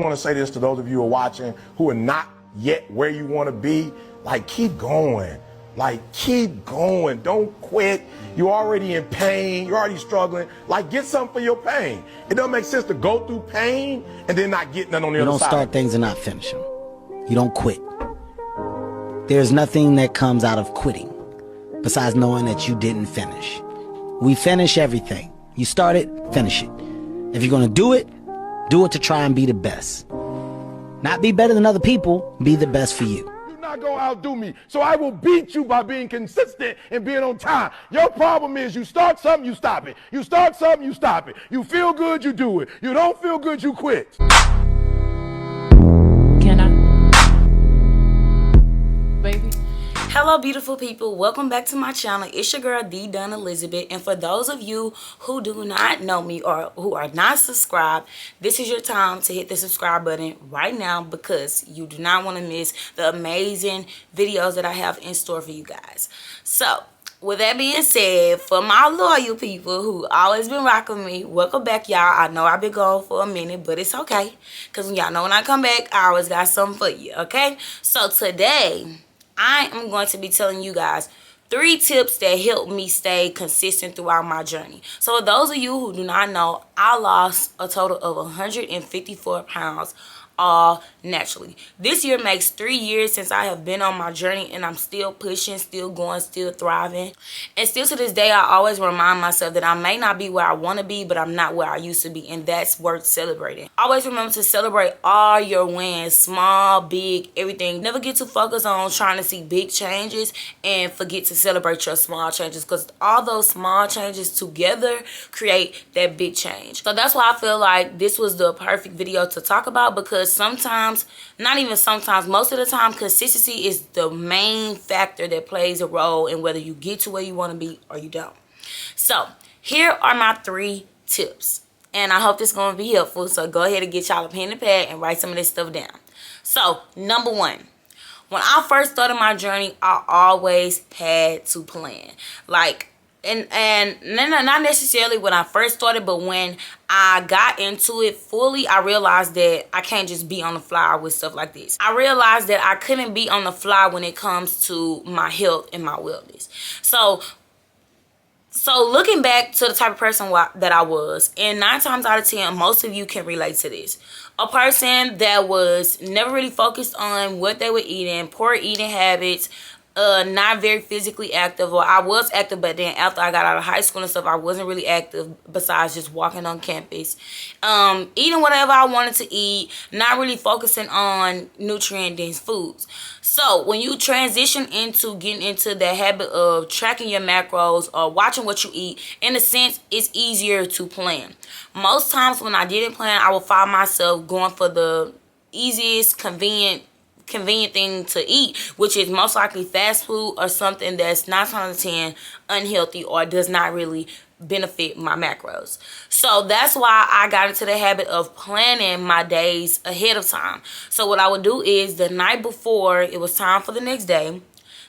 want to say this to those of you who are watching who are not yet where you want to be. Like, keep going. Like, keep going. Don't quit. You're already in pain. You're already struggling. Like, get something for your pain. It doesn't make sense to go through pain and then not get nothing on the other side. You don't start things and not finish them. You don't quit. There's nothing that comes out of quitting besides knowing that you didn't finish. We finish everything. You start it, finish it. If you're going to do it to try and be the best. Not be better than other people, be the best for you. You're not going to outdo me, so I will beat you by being consistent and being on time. Your problem is you start something, you stop it. You start something, you stop it. You feel good, you do it. You don't feel good, you quit. Can I? Baby? Hello beautiful people, welcome back to my channel. It's your girl D Dun Elizabeth, and for those of you who do not know me or who are not subscribed, this is your time to hit the subscribe button right now because you do not want to miss the amazing videos that I have in store for you guys. So with that being said, for my loyal people who always been rocking with me, welcome back y'all. I know I've been gone for a minute, but it's okay because y'all know when I come back I always got something for you. Okay, so today I am going to be telling you guys 3 tips that help me stay consistent throughout my journey. So for those of you who do not know, I lost a total of 154 pounds all naturally. This year makes 3 years since I have been on my journey, and I'm still pushing, still going, still thriving. And still to this day, I always remind myself that I may not be where I want to be, but I'm not where I used to be, and that's worth celebrating. Always remember to celebrate all your wins, small, big, everything. Never get too focused on trying to see big changes and forget to celebrate your small changes, because all those small changes together create that big change. So that's why I feel like this was the perfect video to talk about, because sometimes, not even sometimes, most of the time, consistency is the main factor that plays a role in whether you get to where you want to be or you don't. So here are my 3 tips, and I hope this is going to be helpful. So go ahead and get y'all a pen and pad and write some of this stuff down. So number 1, when I first started my journey, I always had to plan. Like, and not necessarily when I first started, but when I got into it fully, I realized that I can't just be on the fly with stuff like this. I realized that I couldn't be on the fly when it comes to my health and my wellness. So looking back to the type of person that I was, and 9 times out of 10, most of you can relate to this. A person that was never really focused on what they were eating, poor eating habits, not very physically active. Or I was active, but then after I got out of high school and stuff, I wasn't really active besides just walking on campus, eating whatever I wanted to eat, not really focusing on nutrient dense foods. So when you transition into getting into the habit of tracking your macros or watching what you eat, in a sense, it's easier to plan. Most times when I didn't plan, I would find myself going for the easiest, convenient thing to eat, which is most likely fast food or something that's 9 times out of 10 unhealthy or does not really benefit my macros. So that's why I got into the habit of planning my days ahead of time. So what I would do is the night before it was time for the next day,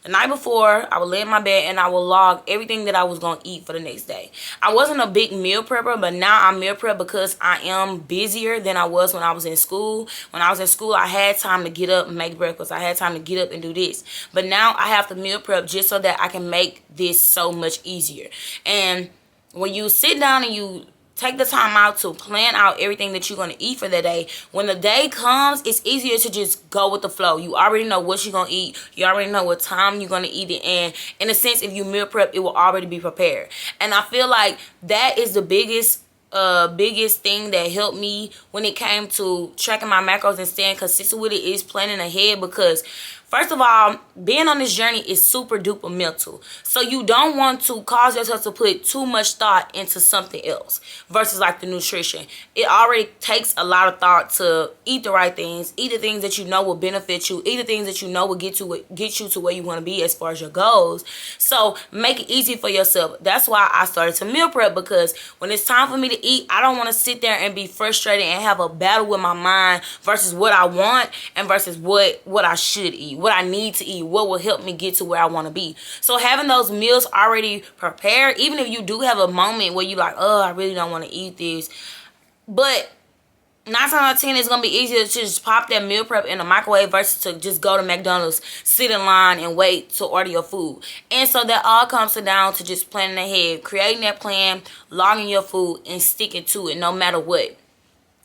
the night before, I would lay in my bed and I would log everything that I was going to eat for the next day. I wasn't a big meal prepper, but now I meal prep because I am busier than I was when I was in school. When I was in school, I had time to get up and make breakfast. I had time to get up and do this. But now I have to meal prep just so that I can make this so much easier. And when you sit down and you take the time out to plan out everything that you're going to eat for the day, when the day comes, it's easier to just go with the flow. You already know what you're going to eat. You already know what time you're going to eat it. And in a sense, if you meal prep, it will already be prepared. And I feel like that is the biggest thing that helped me when it came to tracking my macros and staying consistent with it is planning ahead, because first of all, being on this journey is super duper mental. So you don't want to cause yourself to put too much thought into something else versus like the nutrition. It already takes a lot of thought to eat the right things, eat the things that you know will benefit you, eat the things that you know will get you to where you want to be as far as your goals. So make it easy for yourself. That's why I started to meal prep, because when it's time for me to eat, I don't want to sit there and be frustrated and have a battle with my mind versus what I want and versus what I should eat, what I need to eat, what will help me get to where I want to be. So having those meals already prepared, even if you do have a moment where you're like, oh, I really don't want to eat this, but 9 times out of 10, it's going to be easier to just pop that meal prep in the microwave versus to just go to McDonald's, sit in line, and wait to order your food. And so that all comes down to just planning ahead, creating that plan, logging your food, and sticking to it no matter what.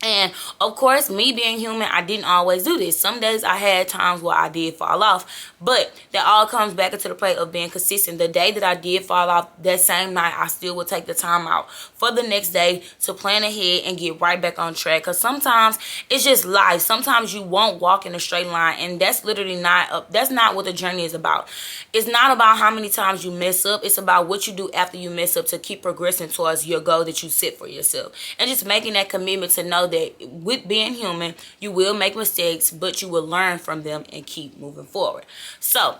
And of course, me being human, I didn't always do this. Some days I had times where I did fall off, but that all comes back into the play of being consistent. The day that I did fall off, that same night, I still would take the time out for the next day to plan ahead and get right back on track. Because sometimes it's just life. Sometimes you won't walk in a straight line, and that's literally that's not what the journey is about. It's not about how many times you mess up. It's about what you do after you mess up to keep progressing towards your goal that you set for yourself. And just making that commitment to know that with being human, you will make mistakes, but you will learn from them and keep moving forward. So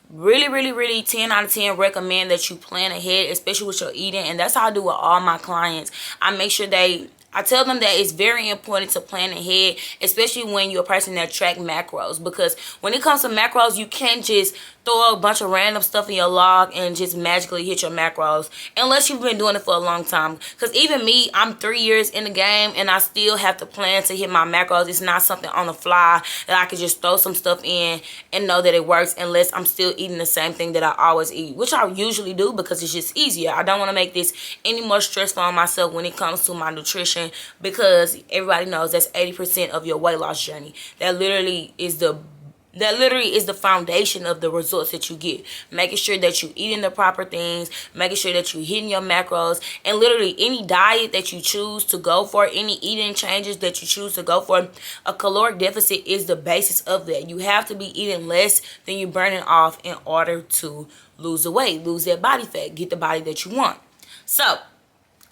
really 10 out of 10 recommend that you plan ahead, especially with your eating. And that's how I do with all my clients. I tell them that it's very important to plan ahead, especially when you're a person that track macros, because when it comes to macros, you can't just throw a bunch of random stuff in your log and just magically hit your macros unless you've been doing it for a long time. Because even me, I'm 3 years in the game and I still have to plan to hit my macros. It's not something on the fly that I could just throw some stuff in and know that it works unless I'm still eating the same thing that I always eat, which I usually do because it's just easier. I don't want to make this any more stressful on myself when it comes to my nutrition, because everybody knows that's 80% of your weight loss journey. That literally is the foundation of the results that you get. Making sure that you're eating the proper things, making sure that you're hitting your macros, and literally any diet that you choose to go for, any eating changes that you choose to go for, a caloric deficit is the basis of that. You have to be eating less than you're burning off in order to lose the weight, lose that body fat, get the body that you want. So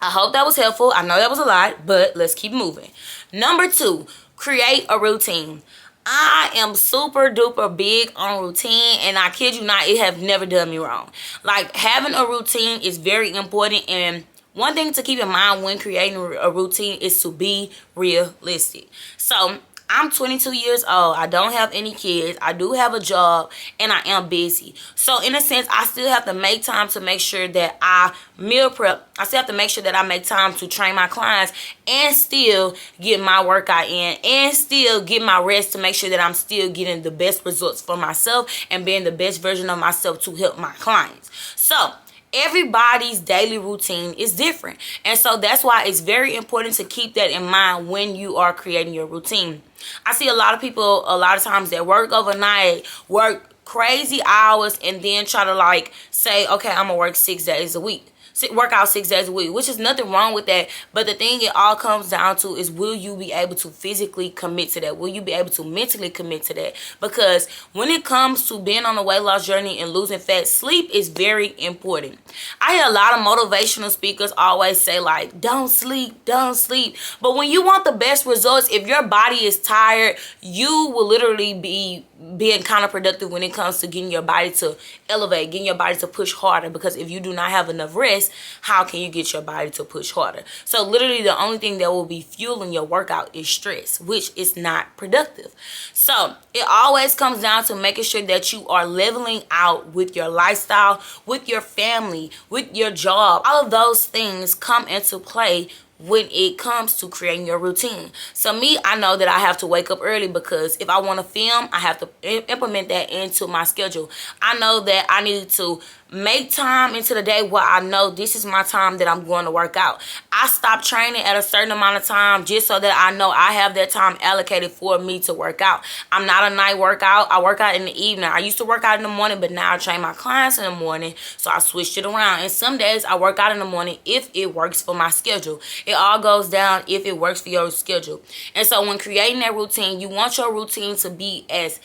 I hope that was helpful. I know that was a lot, but let's keep moving. Number 2, create a routine. I am super duper big on routine, and I kid you not, it have never done me wrong. Like, having a routine is very important, and one thing to keep in mind when creating a routine is to be realistic. So I'm 22 years old. I don't have any kids. I do have a job, and I am busy. So in a sense, I still have to make time to make sure that I meal prep. I still have to make sure that I make time to train my clients and still get my workout in and still get my rest to make sure that I'm still getting the best results for myself and being the best version of myself to help my clients. So everybody's daily routine is different. And so that's why it's very important to keep that in mind when you are creating your routine. I see a lot of people a lot of times that work overnight, work crazy hours, and then try to say, okay, I'm gonna work 6 days a week. Work out 6 days a week, which is nothing wrong with that. But the thing it all comes down to is, will you be able to physically commit to that? Will you be able to mentally commit to that? Because when it comes to being on a weight loss journey and losing fat, sleep is very important. I hear a lot of motivational speakers always say don't sleep, don't sleep. But when you want the best results, if your body is tired, you will literally be being counterproductive when it comes to getting your body to elevate, getting your body to push harder. Because if you do not have enough rest, how can you get your body to push harder? So literally the only thing that will be fueling your workout is stress, which is not productive. So it always comes down to making sure that you are leveling out with your lifestyle, with your family, with your job. All of those things come into play when it comes to creating your routine. So me, I know that I have to wake up early, because if I want to film, I have to implement that into my schedule. I know that I need to make time into the day where I know this is my time that I'm going to work out. I stop training at a certain amount of time just so that I know I have that time allocated for me to work out. I'm not a night workout. I work out in the evening. I used to work out in the morning, but now I train my clients in the morning, so I switched it around. And some days I work out in the morning if it works for my schedule. It all goes down if it works for your schedule. And so when creating that routine, you want your routine to be as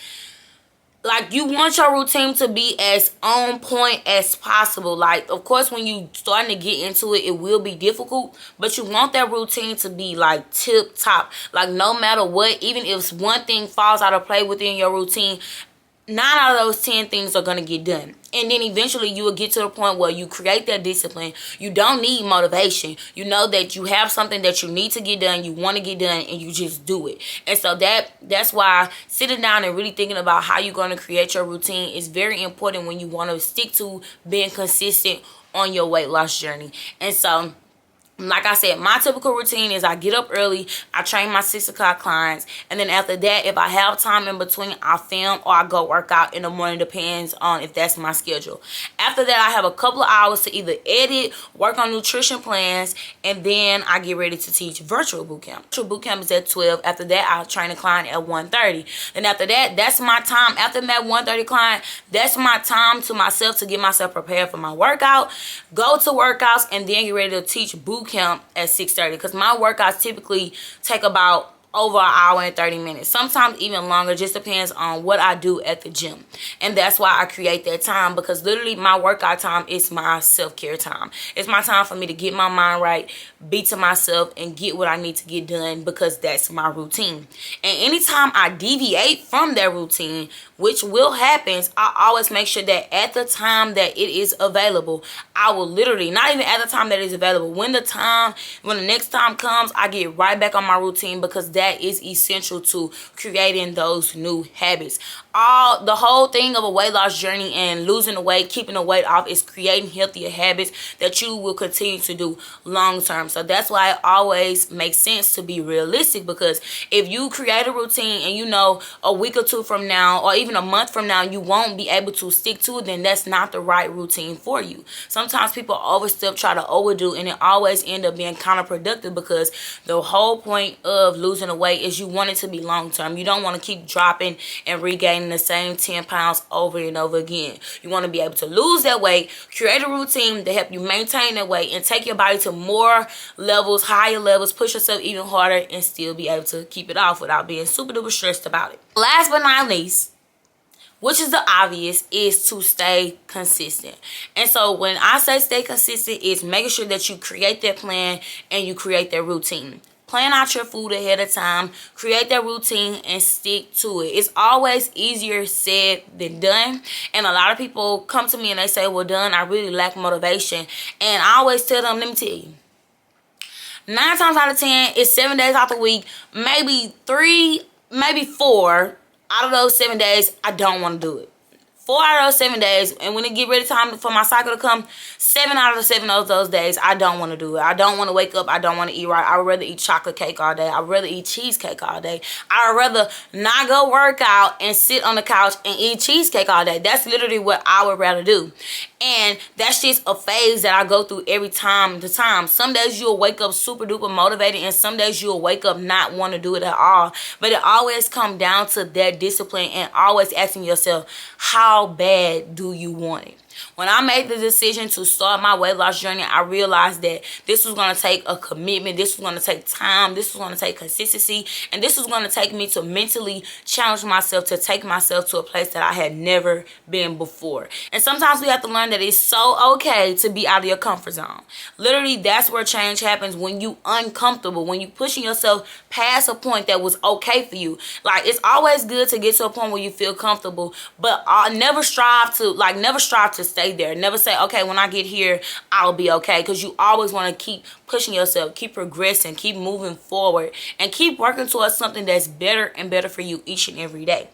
on point as possible. Of course, when you starting to get into it, it will be difficult, but you want that routine to be tip top. No matter what, even if one thing falls out of play within your routine, 9 out of those 10 things are going to get done. And then eventually you will get to the point where you create that discipline. You don't need motivation. You know that you have something that you need to get done, you want to get done, and you just do it. And so that's why sitting down and really thinking about how you're going to create your routine is very important when you want to stick to being consistent on your weight loss journey. And so Like I said, my typical routine is I get up early, I train my 6 o'clock clients, and then after that, if I have time in between, I film or I go work out in the morning, depends on if that's my schedule. After that, I have a couple of hours to either edit, work on nutrition plans, and then I get ready to teach virtual boot camp. Virtual boot camp is at 12. After that, I'll train a client at 1:30. And after that, that's my time. After that 1:30 client, that's my time to myself to get myself prepared for my workout, go to workouts, and then get ready to teach boot camp at 6:30, because my workouts typically take about over an hour and 30 minutes, sometimes even longer, just depends on what I do at the gym. And that's why I create that time, because literally my workout time is my self-care time. It's my time for me to get my mind right, be to myself, and get what I need to get done, because that's my routine. And anytime I deviate from that routine, which will happen, I always make sure that at the time that it is available, I will literally, not even at the time that it is available, when the next time comes, I get right back on my routine, because that is essential to creating those new habits. The whole thing of a weight loss journey and losing the weight, keeping the weight off, is creating healthier habits that you will continue to do long term. So that's why it always makes sense to be realistic, because if you create a routine and you know a week or two from now, or even a month from now, you won't be able to stick to it, then that's not the right routine for you. Sometimes people overstep, try to overdo, and it always end up being counterproductive, because the whole point of losing the weight is you want it to be long term. You don't want to keep dropping and regaining the same 10 pounds over and over again. You want to be able to lose that weight, create a routine to help you maintain that weight, and take your body to more levels, higher levels, push yourself even harder, and still be able to keep it off without being super duper stressed about it. Last but not least, which is the obvious, is to stay consistent. And so when I say stay consistent, it's making sure that you create that plan and you create that routine. Plan out your food ahead of time, create that routine, and stick to it. It's always easier said than done. And a lot of people come to me and they say, well, done, I really lack motivation. And I always tell them, let me tell you, 9 times out of 10, it's 7 days out the week, maybe 3, maybe 4 out of those 7 days, I don't want to do it. 4 out of those 7 days, and when it get ready time for my cycle to come, 7 out of the 7 of those days, I don't want to do it. I don't want to wake up. I don't want to eat right. I would rather eat chocolate cake all day. I would rather eat cheesecake all day. I would rather not go work out and sit on the couch and eat cheesecake all day. That's literally what I would rather do. And that's just a phase that I go through every time to time. Some days you'll wake up super duper motivated, and some days you'll wake up not want to do it at all. But it always comes down to that discipline, and always asking yourself, how bad do you want it? When I made the decision to start my weight loss journey, I realized that this was going to take a commitment. This was going to take time. This was going to take consistency. And this was going to take me to mentally challenge myself, to take myself to a place that I had never been before. And sometimes we have to learn that it's so okay to be out of your comfort zone. Literally, that's where change happens, when you uncomfortable, when you pushing yourself past a point that was okay for you. Like, it's always good to get to a point where you feel comfortable, but never strive to stay there. Never say, okay, when I get here, I'll be okay. Because you always want to keep pushing yourself, keep progressing, keep moving forward, and keep working towards something that's better and better for you each and every day.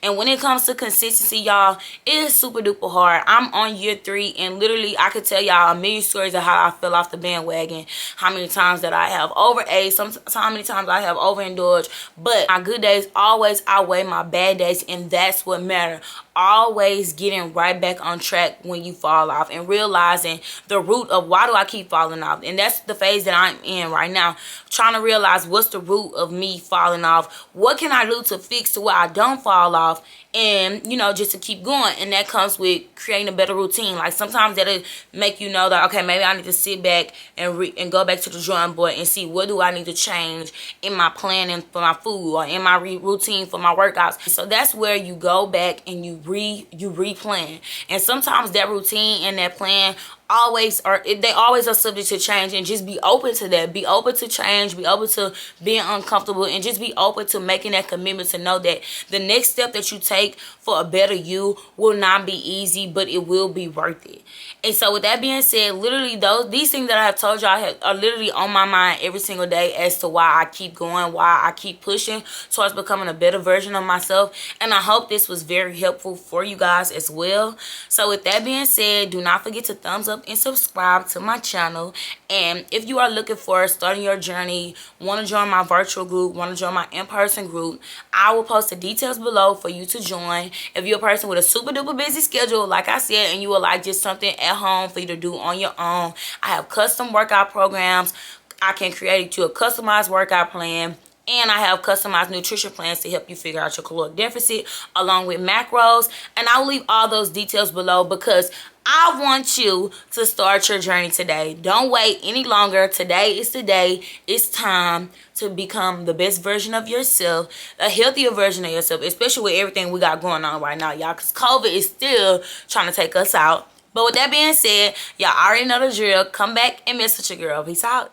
And when it comes to consistency, y'all, it is super duper hard. I'm on year 3, and literally I could tell y'all a million stories of how I fell off the bandwagon, how many times that I have overate, how many times I have overindulged. But my good days always outweigh my bad days, and that's what matters. Always getting right back on track when you fall off, and realizing the root of why do I keep falling off. And that's the phase that I'm in right now, trying to realize what's the root of me falling off. What can I do to fix to where I don't fall off, and just to keep going. And that comes with creating a better routine. Like, sometimes that'll make you know that, okay, maybe I need to sit back and go back to the drawing board and see what do I need to change in my planning for my food, or in my routine for my workouts. So that's where you go back and you replan. And sometimes that routine and that plan always are subject to change, and just be open to that. Be open to change, be open to being uncomfortable, and just be open to making that commitment to know that the next step that you take for a better you will not be easy, but it will be worth it. And so with that being said, literally these things that I have told y'all are literally on my mind every single day as to why I keep going, why I keep pushing towards becoming a better version of myself. And I hope this was very helpful for you guys as well. So with that being said, do not forget to thumbs up up and subscribe to my channel. And if you are looking for starting your journey, want to join my virtual group, want to join my in-person group, I will post the details below for you to join. If you're a person with a super duper busy schedule, like I said, and you would like just something at home for you to do on your own, I have custom workout programs. I can create you a customized workout plan. And I have customized nutrition plans to help you figure out your caloric deficit along with macros. And I'll leave all those details below because I want you to start your journey today. Don't wait any longer. Today is the day. It's time to become the best version of yourself, a healthier version of yourself, especially with everything we got going on right now, y'all, because COVID is still trying to take us out. But with that being said, y'all already know the drill. Come back and message your girl. Peace out.